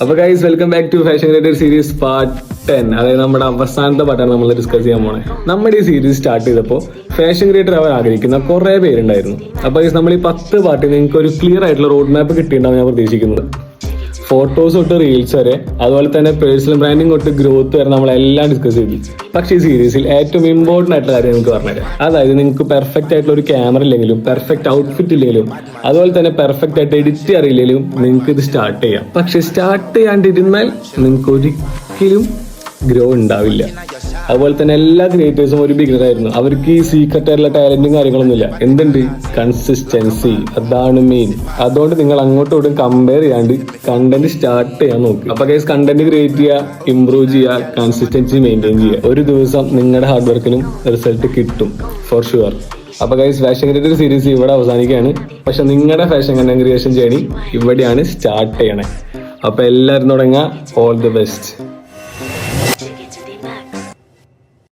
അപ്പൊ guys welcome back to fashion creator series part 10. അതായത് നമ്മുടെ അവസാനത്തെ പാർട്ടാണ് നമ്മൾ ഡിസ്കസ് ചെയ്യാൻ പോണേ. നമ്മുടെ ഈ സീരീസ് സ്റ്റാർട്ട് ചെയ്തപ്പോൾ ഫാഷൻ ക്രിയേറ്റർ അവർ ആഗ്രഹിക്കുന്ന കുറെ പേരുണ്ടായിരുന്നു. അപ്പൊ നമ്മൾ ഈ 10 പാർട്ടിൽ നിങ്ങൾക്ക് ഒരു ക്ലിയർ ആയിട്ടുള്ള റോഡ് മാപ്പ് കിട്ടിയിട്ടുണ്ടാവും ഞാൻ പ്രതീക്ഷിക്കുന്നത്. ഫോട്ടോസ് തൊട്ട് റീൽസ് വരെ, അതുപോലെ തന്നെ പേഴ്സണൽ ബ്രാൻഡിങ് തൊട്ട് ഗ്രോത്ത് വരെ നമ്മളെല്ലാം ഡിസ്കസ് ചെയ്തു. പക്ഷേ ഈ സീരീസിൽ ഏറ്റവും ഇമ്പോർട്ടൻ്റ് ആയിട്ടുള്ള കാര്യം നിങ്ങൾക്ക് പറഞ്ഞുതരാം. അതായത് നിങ്ങൾക്ക് പെർഫെക്റ്റ് ആയിട്ടുള്ള ഒരു ക്യാമറ ഇല്ലെങ്കിലും, പെർഫെക്റ്റ് ഔട്ട്ഫിറ്റ് ഇല്ലെങ്കിലും, അതുപോലെ തന്നെ പെർഫെക്റ്റ് ആയിട്ട് എഡിറ്റ് അറിയില്ലെങ്കിലും നിങ്ങൾക്ക് ഇത് സ്റ്റാർട്ട് ചെയ്യാം. പക്ഷെ സ്റ്റാർട്ട് ചെയ്യാണ്ടിരുന്നാൽ നിങ്ങൾക്ക് ഒരിക്കലും ഗ്രോ ഉണ്ടാവില്ല. അതുപോലെ തന്നെ എല്ലാ ക്രിയേറ്റേഴ്സും ഒരു ബിഗിനർ ആയിരുന്നു. അവർക്ക് ഈ സീക്രട്ട് ആയിട്ടുള്ള ടാലന്റും കാര്യങ്ങളൊന്നുമില്ല. എന്തുണ്ട്? കൺസിസ്റ്റൻസി, അതാണ് മെയിൻ. അതുകൊണ്ട് നിങ്ങൾ അങ്ങോട്ടും കമ്പയർ ചെയ്യാണ്ട് കണ്ടന്റ് സ്റ്റാർട്ട് ചെയ്യാൻ നോക്കുക. അപ്പൊ ഗൈസ്, കണ്ടന്റ് ക്രിയേറ്റ് ചെയ്യുക, ഇംപ്രൂവ് ചെയ്യുക, കൺസിസ്റ്റൻസി മെയിൻറ്റെയിൻ ചെയ്യുക. ഒരു ദിവസം നിങ്ങളുടെ ഹാർഡ് വർക്കിനും റിസൾട്ട് കിട്ടും ഫോർ ഷുവർ. അപ്പൊ ഗൈസ്, ഫാഷൻ ക്രിയേറ്റർ സീരീസ് ഇവിടെ അവസാനിക്കുകയാണ്. പക്ഷെ നിങ്ങളുടെ ഫാഷൻ കണ്ടന്റ് ക്രിയേഷൻ ജേണി ഇവിടെയാണ് സ്റ്റാർട്ട് ചെയ്യണേ. അപ്പൊ എല്ലാവരും തുടങ്ങുക. All the best.